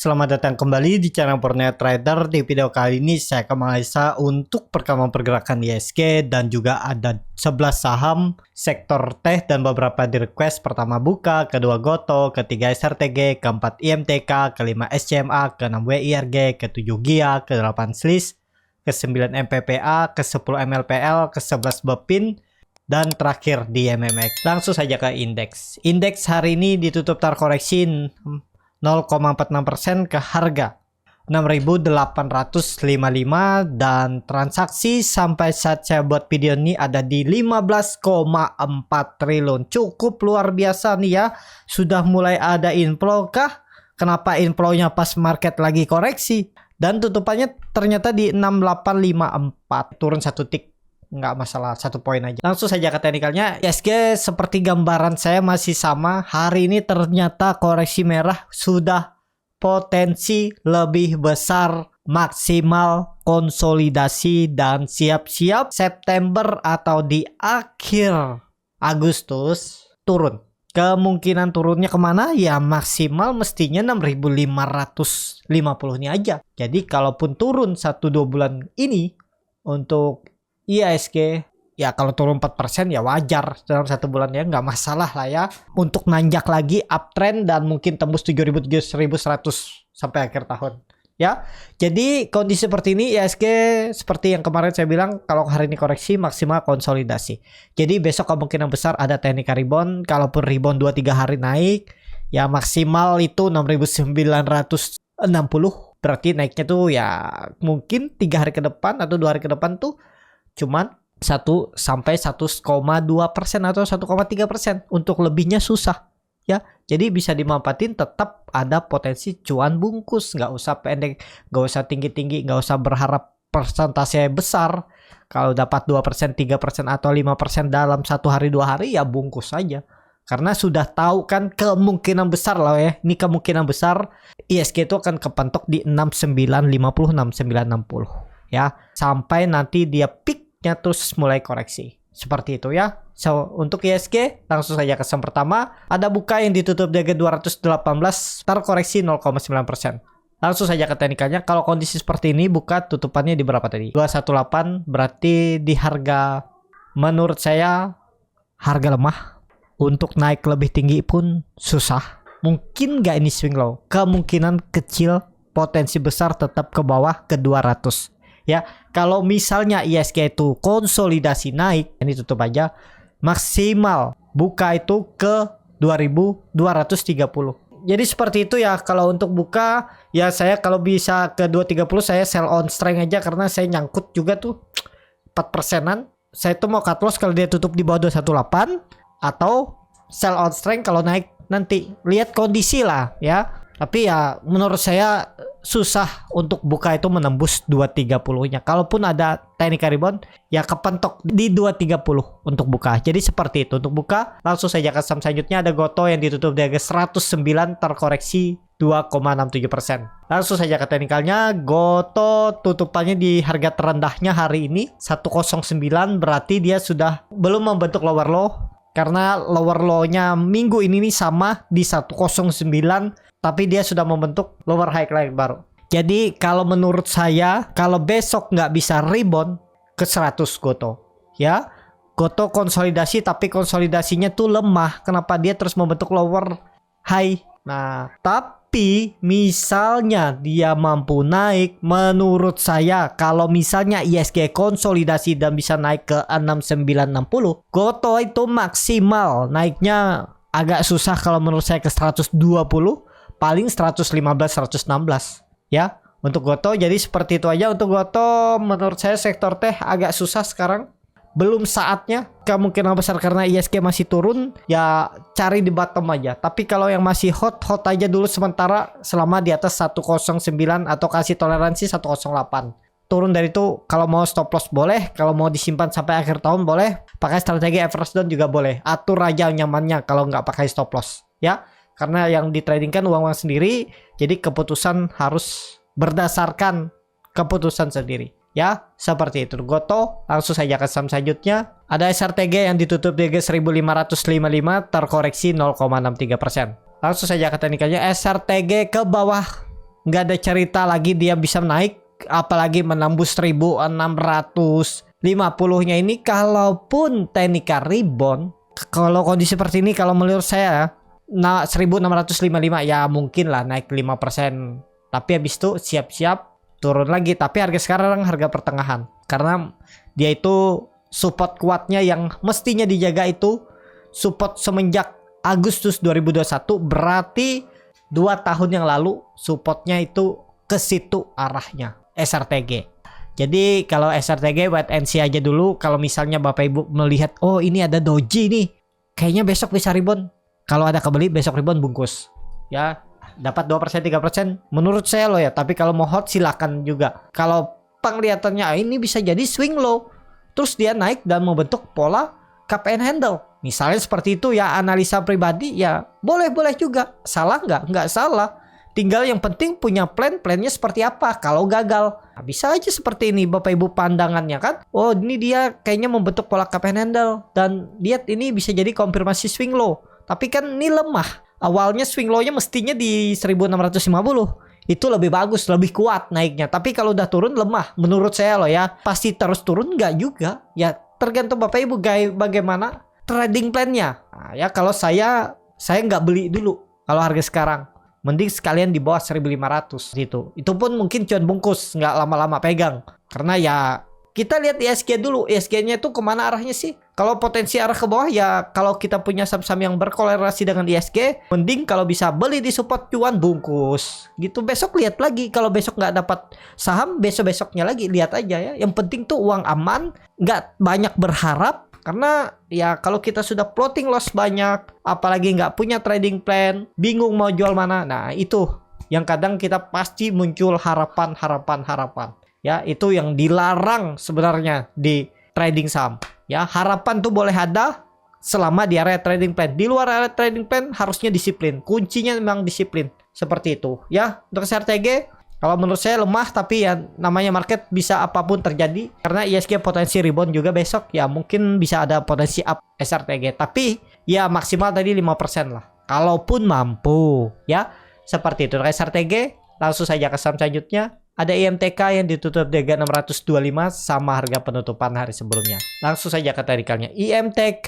Selamat datang kembali di channel Purnia Trader. Di video kali ini saya akan menganalisa untuk perkembangan pergerakan ISG dan juga ada 11 saham sektor teh dan beberapa di request. Pertama Buka, kedua Goto, ketiga SRTG, keempat IMTK, kelima SCMA, keenam WIRG, ketujuh GIA, ke-8 SLIS, ke-9 MPPA, ke-10 MLPL, ke-11 BEPIN, dan terakhir di MMX. Langsung saja ke indeks. Indeks hari ini ditutup terkoreksi 0,46% ke harga 6.855 dan transaksi sampai saat saya buat video ini ada di 15,4 triliun. Cukup luar biasa nih ya. Sudah mulai ada inflow kah? Kenapa inflow-nya pas market lagi koreksi? Dan tutupannya ternyata di 6854. Turun satu tik. Nggak masalah, 1 poin aja. Langsung saja ke teknikalnya. ISG seperti gambaran saya masih sama. Hari ini ternyata koreksi merah sudah potensi lebih besar, maksimal konsolidasi dan siap-siap September atau di akhir Agustus turun. Kemungkinan turunnya kemana? Ya maksimal mestinya 6.550 ini aja. Jadi kalaupun turun 1-2 bulan ini untuk ISG, ya kalau turun 4% ya wajar dalam 1 bulan ya, nggak masalah lah ya. Untuk nanjak lagi uptrend dan mungkin tembus 7.100 sampai akhir tahun ya. Jadi kondisi seperti ini ISG seperti yang kemarin saya bilang, kalau hari ini koreksi maksimal konsolidasi. Jadi besok kemungkinan besar ada teknika rebound. Kalaupun rebound 2-3 hari naik ya maksimal itu 6.960. Berarti naiknya tuh ya mungkin 3 hari ke depan atau 2 hari ke depan tuh cuman 1 sampai 1,2% atau 1,3%. Untuk lebihnya susah ya. Jadi bisa dimanfaatin, tetap ada potensi cuan bungkus. Nggak usah pendek, nggak usah tinggi-tinggi, nggak usah berharap persentase besar. Kalau dapat 2%, 3% atau 5% dalam 1 hari 2 hari ya bungkus saja. Karena sudah tahu kan kemungkinan besar lah ya. Ini kemungkinan besar ISG itu akan kepentok di 6950, 6960 ya. Sampai nanti dia peaknya terus mulai koreksi. Seperti itu ya. So, untuk ISG langsung saja ke saham pertama. Ada Buka yang ditutup di harga 218, terkoreksi 0,9%. Langsung saja ke teknikalnya. Kalau kondisi seperti ini Buka tutupannya di berapa tadi? 218, berarti di harga, menurut saya harga lemah. Untuk naik lebih tinggi pun susah. Mungkin nggak ini swing low. Kemungkinan kecil, potensi besar tetap ke bawah ke 200. Ya, kalau misalnya ISG itu konsolidasi naik, ini tutup aja, maksimal Buka itu ke 2230. Jadi seperti itu ya. Kalau untuk Buka ya saya kalau bisa ke 230 saya sell on strength aja, karena saya nyangkut juga tuh 4%-an. Saya tuh mau cut loss kalau dia tutup di bawah 218 atau sell on strength kalau naik nanti. Lihat kondisi lah ya. Tapi ya menurut saya susah untuk Buka itu menembus 230-nya. Kalaupun ada teknika rebound ya kepentok di 230 untuk Buka. Jadi seperti itu untuk Buka. Langsung saja ke saham selanjutnya. Ada Goto yang ditutup di harga 109, terkoreksi 2,67%. Langsung saja ke teknikalnya. Goto tutupannya di harga terendahnya hari ini 109, berarti dia sudah belum membentuk lower low. Karena lower low-nya minggu ini nih sama di 109, tapi dia sudah membentuk lower high line baru. Jadi kalau menurut saya, kalau besok nggak bisa rebound ke 100 Goto ya. Goto konsolidasi tapi konsolidasinya tuh lemah. Kenapa? Dia terus membentuk lower high. Nah, tapi misalnya dia mampu naik, menurut saya kalau misalnya ISG konsolidasi dan bisa naik ke 6960, Goto itu maksimal naiknya agak susah kalau menurut saya ke 120, paling 115, 116 ya untuk Goto. Jadi seperti itu aja untuk Goto. Menurut saya sektor teh agak susah sekarang. Belum saatnya, kemungkinan besar karena ISG masih turun ya, cari di bottom aja. Tapi kalau yang masih hot aja dulu sementara selama di atas 109 atau kasih toleransi 108. Turun dari itu kalau mau stop loss boleh, kalau mau disimpan sampai akhir tahun boleh, pakai strategi average down juga boleh. Atur aja nyamannya kalau nggak pakai stop loss ya. Karena yang di trading kan uang sendiri, jadi keputusan harus berdasarkan keputusan sendiri. Ya, seperti itu. Goto, langsung saja ke saham selanjutnya. Ada SRTG yang ditutup di harga 1555, terkoreksi 0,63%. Langsung saja ke teknikalnya. SRTG ke bawah nggak ada cerita lagi dia bisa naik, apalagi menembus 1650-nya ini. Kalaupun teknikal rebound, kalau kondisi seperti ini, kalau menurut saya 1655 ya mungkin lah naik 5%. Tapi habis itu siap-siap turun lagi. Tapi harga sekarang harga pertengahan, karena dia itu support kuatnya yang mestinya dijaga itu support semenjak Agustus 2021, berarti 2 tahun yang lalu supportnya itu ke situ arahnya SRTG. Jadi kalau SRTG wait and see aja dulu. Kalau misalnya Bapak Ibu melihat oh ini ada doji nih, kayaknya besok bisa rebound. Kalau ada kebeli besok rebound bungkus. Ya, dapat 2% 3% menurut saya loh ya. Tapi kalau mau hot silakan juga. Kalau penglihatannya ini bisa jadi swing low, terus dia naik dan membentuk pola cup and handle. Misalnya seperti itu ya, analisa pribadi ya boleh-boleh juga. Salah nggak? Nggak salah. Tinggal yang penting punya plannya seperti apa. Kalau gagal, nah, bisa aja seperti ini Bapak Ibu pandangannya kan. Oh ini dia kayaknya membentuk pola cup and handle. Dan lihat ini bisa jadi konfirmasi swing low. Tapi kan ini lemah. Awalnya swing low-nya mestinya di 1650. Itu lebih bagus, lebih kuat naiknya. Tapi kalau udah turun lemah. Menurut saya loh ya. Pasti terus turun nggak juga. Ya tergantung Bapak Ibu bagaimana trading plan-nya. Nah, ya kalau saya nggak beli dulu kalau harga sekarang. Mending sekalian di bawah 1500 gitu. Itu pun mungkin cuan bungkus, nggak lama-lama pegang. Karena ya kita lihat ISG dulu. ISG-nya itu kemana arahnya sih? Kalau potensi arah ke bawah ya kalau kita punya saham-saham yang berkolerasi dengan ISG, mending kalau bisa beli di support cuan bungkus. Gitu besok lihat lagi. Kalau besok nggak dapat saham, besok-besoknya lagi lihat aja ya. Yang penting tuh uang aman, nggak banyak berharap. Karena ya kalau kita sudah floating loss banyak, apalagi nggak punya trading plan, bingung mau jual mana. Nah itu yang kadang kita pasti muncul harapan. Ya itu yang dilarang sebenarnya di trading saham. Ya harapan tuh boleh ada selama di area trading plan. Di luar area trading plan harusnya disiplin. Kuncinya memang disiplin. Seperti itu. Ya untuk SRTG. Kalau menurut saya lemah, tapi ya namanya market bisa apapun terjadi. Karena ISG potensi rebound juga besok. Ya mungkin bisa ada potensi up SRTG. Tapi ya maksimal tadi 5% lah. Kalaupun mampu. Ya seperti itu. SRTG langsung saja ke saham selanjutnya. Ada IMTK yang ditutup di harga 625 sama harga penutupan hari sebelumnya. Langsung saja ke teknikalnya. IMTK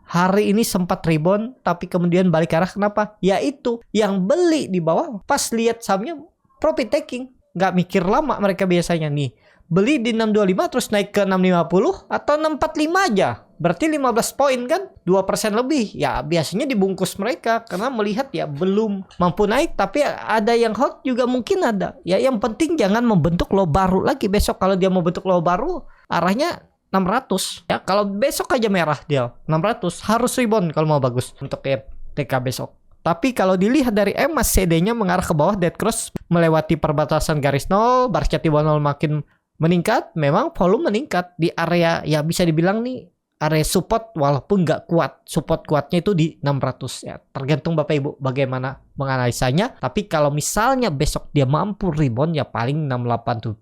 hari ini sempat rebound. Tapi kemudian balik arah. Kenapa? Yaitu yang beli di bawah pas lihat sahamnya profit taking, nggak mikir lama mereka biasanya nih. Beli di 625 terus naik ke 650 atau 645 aja. Berarti 15 poin kan? 2% lebih. Ya biasanya dibungkus mereka karena melihat ya belum mampu naik, tapi ada yang hot juga mungkin ada. Ya yang penting jangan membentuk low baru lagi besok. Kalau dia membentuk low baru arahnya 600. Ya kalau besok aja merah dia 600 harus rebound kalau mau bagus untuk TK besok. Tapi kalau dilihat dari MACD-nya mengarah ke bawah, dead cross melewati perbatasan garis 0, baris cat di bawah 0 makin meningkat, memang volume meningkat di area ya bisa dibilang nih area support walaupun nggak kuat. Support kuatnya itu di 600 ya. Tergantung Bapak Ibu bagaimana menganalisanya. Tapi kalau misalnya besok dia mampu rebound ya paling 670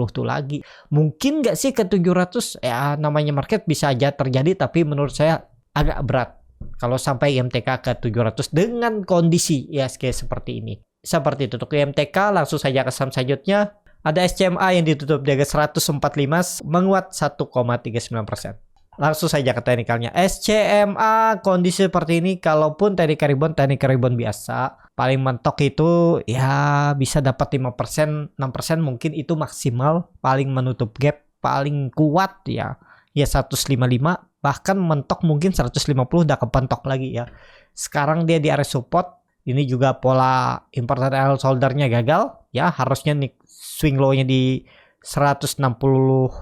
tuh lagi. Mungkin nggak sih ke 700? Ya namanya market bisa aja terjadi, tapi menurut saya agak berat kalau sampai IMTK ke 700 dengan kondisi ISG seperti ini. Seperti itu untuk IMTK. Langsung saja ke saham selanjutnya. Ada SCMA yang ditutup di harga 145 menguat 1,39%. Langsung saja ke teknikalnya. SCMA kondisi seperti ini, kalaupun teknikal rebound biasa, paling mentok itu ya bisa dapat 5%, 6% mungkin itu maksimal. Paling menutup gap paling kuat ya 155. Bahkan mentok mungkin 150 udah kepentok lagi ya. Sekarang dia di area support. Ini juga pola important L shoulder-nya gagal. Ya harusnya nih swing low-nya di 160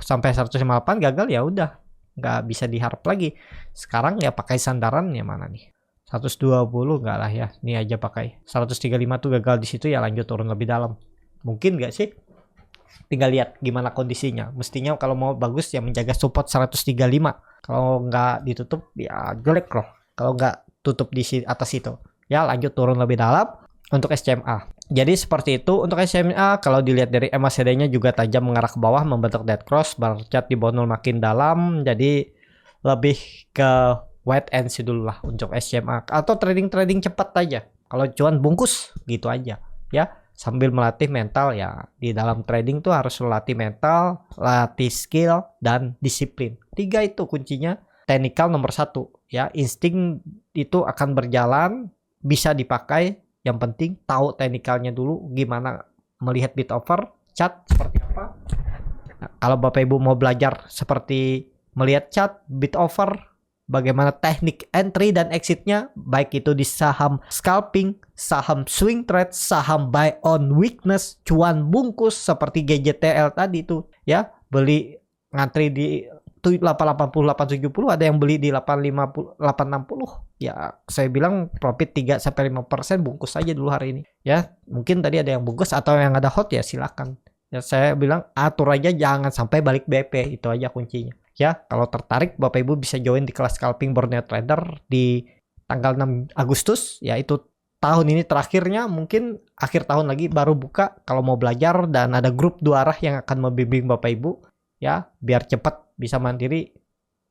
sampai 158 gagal ya udah. Nggak bisa diharap lagi. Sekarang ya pakai sandaran ya mana nih. 120 enggak lah ya. Ini aja pakai. 135 tuh gagal di situ ya lanjut turun lebih dalam. Mungkin nggak sih? Tinggal lihat gimana kondisinya. Mestinya kalau mau bagus ya menjaga support 135. Kalau nggak ditutup ya jelek loh. Kalau nggak tutup di atas itu. Ya lanjut turun lebih dalam untuk SCMA. Jadi seperti itu untuk SCMA. Kalau dilihat dari MACD-nya juga tajam mengarah ke bawah. Membentuk dead cross. Bar chart di bawah 0 makin dalam. Jadi lebih ke wait and see dulu lah untuk SCMA. Atau trading cepat aja. Kalau cuan bungkus gitu aja. ya, sambil melatih mental. Ya di dalam trading tuh harus melatih mental, latih skill dan disiplin. 3 itu kuncinya. Technical nomor 1 ya, insting itu akan berjalan, bisa dipakai. Yang penting tahu technicalnya dulu, gimana melihat bid offer, chart seperti apa. Nah, kalau Bapak Ibu mau belajar seperti melihat chart, bid offer, bagaimana teknik entry dan exitnya, baik itu di saham scalping, saham swing trade, saham buy on weakness, cuan bungkus seperti GJTL tadi tuh ya, beli ngantri di 880, 870, ada yang beli di 850, 860. Ya saya bilang profit 3-5% bungkus aja dulu hari ini. Ya mungkin tadi ada yang bungkus atau yang ada hot, ya silakan. Ya saya bilang atur aja, jangan sampai balik BP, itu aja kuncinya. Ya kalau tertarik Bapak Ibu bisa join di kelas scalping Borneo Trader di tanggal 6 Agustus. Ya itu tahun ini terakhirnya, mungkin akhir tahun lagi baru buka kalau mau belajar, dan ada grup 2 arah yang akan membimbing Bapak Ibu ya biar cepat bisa mandiri,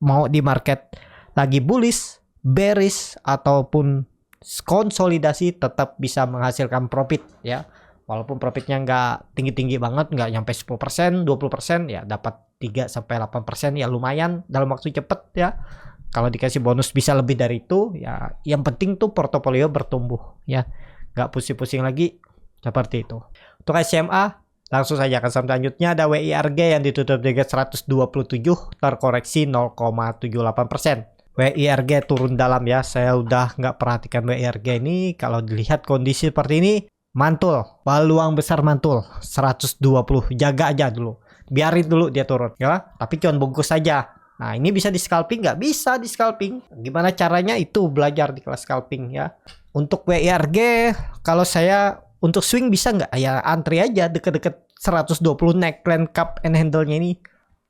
mau di market lagi bullish, bearish ataupun konsolidasi tetap bisa menghasilkan profit ya. Walaupun profitnya nggak tinggi-tinggi banget, nggak nyampe 10%, 20%, ya dapat 3-8% ya lumayan dalam waktu cepet ya. Kalau dikasih bonus bisa lebih dari itu ya. Yang penting tuh portofolio bertumbuh ya, nggak pusing-pusing lagi seperti itu. Untuk SMA langsung saja ke saham selanjutnya, ada WIRG yang ditutup di 127, terkoreksi 0,78%. WIRG turun dalam ya, saya udah nggak perhatikan WIRG ini. Kalau dilihat kondisi seperti ini, mantul, peluang besar mantul 120, jaga aja dulu, biarin dulu dia turun ya, tapi cuman bungkus saja. Nah ini bisa di scalping, nggak bisa di scalping, gimana caranya itu belajar di kelas scalping ya. Untuk WIRG kalau saya untuk swing bisa nggak? Ya antri aja deket-deket 120 neck plan cup and handle-nya ini.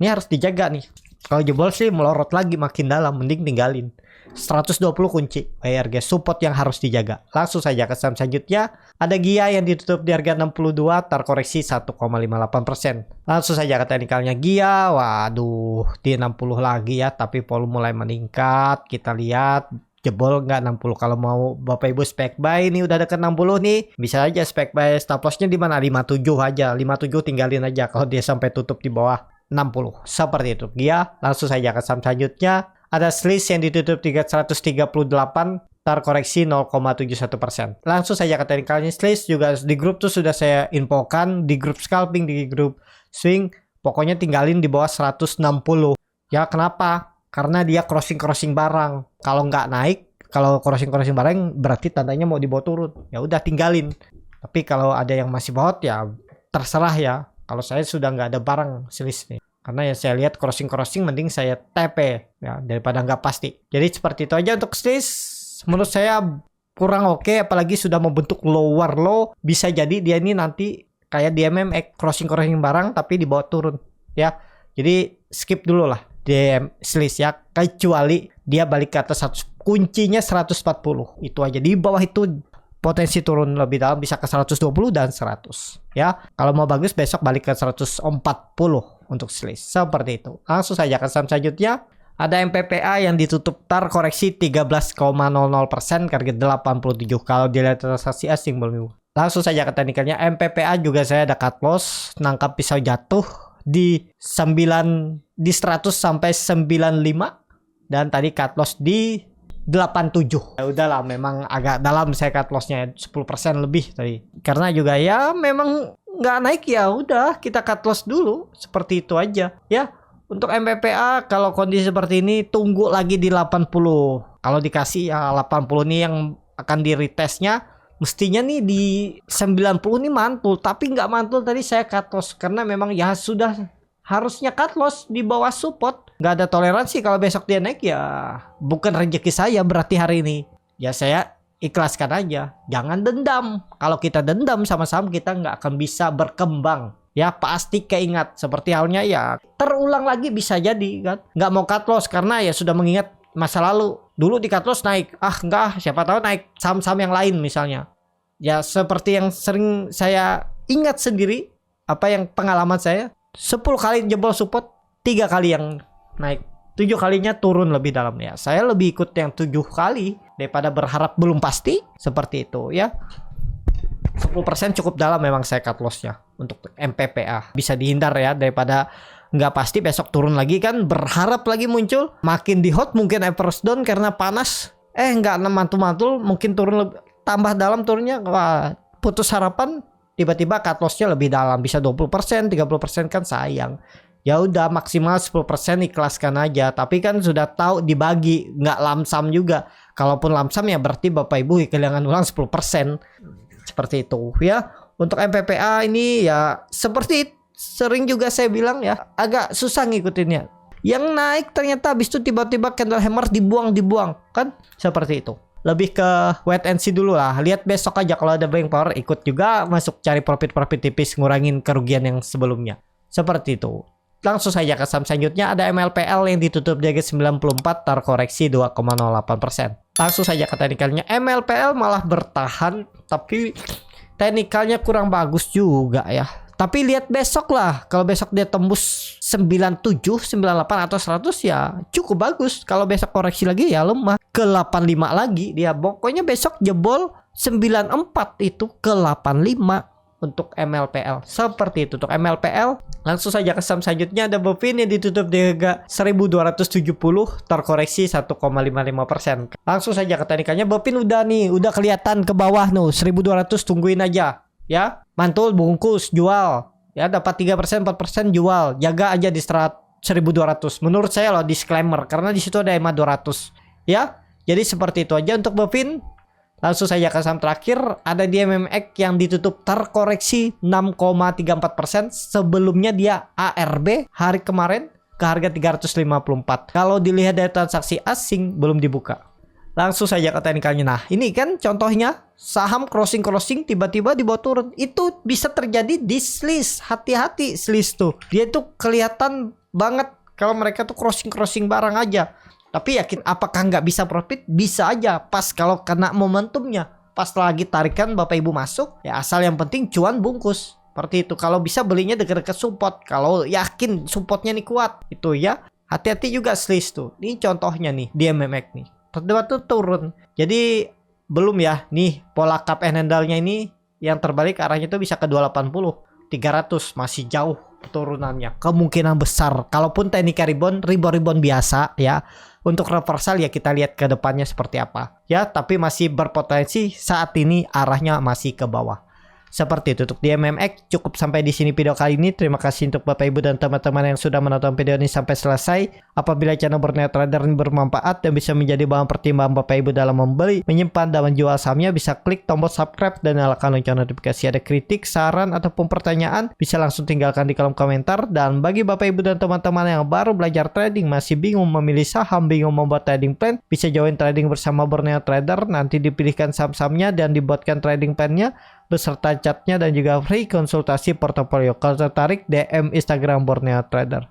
Ini harus dijaga nih. Kalau jebol sih melorot lagi makin dalam, mending tinggalin. 120 kunci WIRG, support yang harus dijaga. Langsung saja ke saham selanjutnya. Ada GIA yang ditutup di harga 62, terkoreksi 1,58%. Langsung saja ke teknikalnya GIA. Waduh, di 60 lagi ya, tapi volume mulai meningkat. Kita lihat jebol nggak 60. Kalau mau Bapak Ibu spek buy ini udah deket 60 nih, bisa aja spek buy. Stop lossnya di mana? 57 aja. 57 tinggalin aja kalau dia sampai tutup di bawah 60. Seperti itu GIA. Langsung saja ke saham selanjutnya. Ada SLIS yang ditutup 138, terkoreksi 0,71%. Langsung saja ke teknikalnya SLIS, juga di grup tuh sudah saya infokan, di grup scalping, di grup swing, pokoknya tinggalin di bawah 160. Ya kenapa? Karena dia crossing barang. Kalau nggak naik, kalau crossing barang berarti tandanya mau dibawa turun. Ya udah tinggalin. Tapi kalau ada yang masih bawah ya terserah ya. Kalau saya sudah nggak ada barang SLIS nih. Karena yang saya lihat crossing mending saya TP ya daripada nggak pasti. Jadi seperti itu aja untuk SLIS. Menurut saya kurang oke, apalagi sudah membentuk lower low. Bisa jadi dia ini nanti kayak DMM crossing barang tapi dibawa turun ya. Jadi skip dulu lah DM SLIS ya, kecuali dia balik ke atas 100, kuncinya 140. Itu aja, di bawah itu potensi turun lebih dalam, bisa ke 120 dan 100 ya. Kalau mau bagus besok balik ke 140 untuk SLIS. Seperti itu. Langsung saja ke saham selanjutnya. Ada MPPA yang ditutup terkoreksi 13,00%, harga 87. Kalau dilihat transaksi asing belum. Langsung saja ke teknikalnya. MPPA juga saya ada cut loss, nangkap pisau jatuh di 100 sampai 95, dan tadi cut loss di 87. Ya udahlah, memang agak dalam saya cut lossnya 10% lebih tadi. Karena juga ya memang nggak naik, ya udah kita cut loss dulu, seperti itu aja ya. Untuk MPPA kalau kondisi seperti ini tunggu lagi di 80. Kalau dikasih ya 80 nih yang akan di retestnya, mestinya nih di 90 nih mantul, tapi nggak mantul tadi saya cut loss karena memang ya sudah harusnya cut loss di bawah support. Nggak ada toleransi kalau besok dia naik, ya bukan rezeki saya berarti hari ini. Ya saya ikhlaskan aja, jangan dendam. Kalau kita dendam sama saham kita nggak akan bisa berkembang. Ya pasti keingat, seperti halnya ya terulang lagi bisa jadi kan. Nggak mau cut loss karena ya sudah mengingat masa lalu. Dulu di cut loss naik, enggak, siapa tahu naik saham-saham yang lain misalnya. Ya seperti yang sering saya ingat sendiri, apa yang pengalaman saya, 10 kali jebol support, 3 kali yang naik, 7 kalinya turun lebih dalam ya. Saya lebih ikut yang 7 kali daripada berharap belum pasti, seperti itu ya. 10% cukup dalam memang saya cut lossnya untuk MPPA. Bisa dihindar ya daripada nggak pasti besok turun lagi kan, berharap lagi muncul makin di hot mungkin average down karena panas, nggak mantul-mantul mungkin turun tambah dalam turunnya, wah putus harapan, tiba-tiba cut lossnya lebih dalam bisa 20%, 30% kan sayang. Ya udah maksimal 10% ikhlaskan aja, tapi kan sudah tahu dibagi, nggak lamsam juga. Kalaupun lamsam ya berarti Bapak Ibu kehilangan ulang 10%. Seperti itu ya. Untuk MPPA ini ya seperti sering juga saya bilang ya, agak susah ngikutinnya. Yang naik ternyata habis itu tiba-tiba candle hammer dibuang kan, seperti itu. Lebih ke wait and see dulu lah. Lihat besok aja, kalau ada buying power ikut juga masuk, cari profit tipis, ngurangin kerugian yang sebelumnya. Seperti itu. Langsung saja ke saham selanjutnya, ada MLPL yang ditutup di harga 94 terkoreksi 2,08%. Langsung saja ke teknikalnya, MLPL malah bertahan tapi teknikalnya kurang bagus juga ya. Tapi lihat besok lah, kalau besok dia tembus 97, 98 atau 100 ya cukup bagus. Kalau besok koreksi lagi ya lemah ke 85 lagi dia. Pokoknya besok jebol 94 itu ke 85 untuk MLPL. Seperti itu untuk MLPL. Langsung saja ke saham selanjutnya, ada Bovin yang ditutup di harga 1270 terkoreksi 1,55%. Langsung saja ke teknikalnya, Bovin udah kelihatan ke bawah nih 1200, tungguin aja ya. Mantul bungkus jual ya, dapat 3%, 4% jual. Jaga aja di 1200. Menurut saya loh, disclaimer karena di situ ada EMA 200 ya. Jadi seperti itu aja untuk Bovin. Langsung saja ke saham terakhir, ada DMMX yang ditutup terkoreksi 6,34%. Sebelumnya dia ARB hari kemarin ke harga 354. Kalau dilihat dari transaksi asing belum dibuka. Langsung saja ke teknikalnya. Nah ini kan contohnya saham crossing tiba-tiba dibawa turun. Itu bisa terjadi di slice. Hati-hati slice tuh. Dia tuh kelihatan banget kalau mereka tuh crossing barang aja. Tapi yakin apakah nggak bisa profit? Bisa aja pas kalau kena momentumnya. Pas lagi tarikan Bapak Ibu masuk, ya asal yang penting cuan bungkus. Seperti itu. Kalau bisa belinya dekat-dekat support. Kalau yakin supportnya nih kuat. Itu ya. Hati-hati juga slice tuh. Ini contohnya nih di MMX nih. Tiba-tiba tuh turun. Jadi belum ya. Nih pola cup and handle-nya ini yang terbalik arahnya tuh bisa ke 280. 300 masih jauh turunannya. Kemungkinan besar. Kalaupun teknik rebound biasa ya. Untuk reversal ya kita lihat ke depannya seperti apa ya, tapi masih berpotensi saat ini arahnya masih ke bawah. Seperti itu untuk DMMX. Cukup sampai di sini video kali ini. Terima kasih untuk Bapak Ibu dan teman-teman yang sudah menonton video ini sampai selesai. Apabila channel Borneo Trader ini bermanfaat dan bisa menjadi bahan pertimbangan Bapak Ibu dalam membeli, menyimpan dan menjual sahamnya, bisa klik tombol subscribe dan nyalakan lonceng notifikasi. Ada kritik, saran ataupun pertanyaan, bisa langsung tinggalkan di kolom komentar. Dan bagi Bapak Ibu dan teman-teman yang baru belajar trading, masih bingung memilih saham, bingung membuat trading plan, bisa join trading bersama Borneo Trader. Nanti dipilihkan saham-sahamnya dan dibuatkan trading plan-nya beserta chatnya dan juga free konsultasi portofolio. Kalau tertarik, DM Instagram Borneo Trader.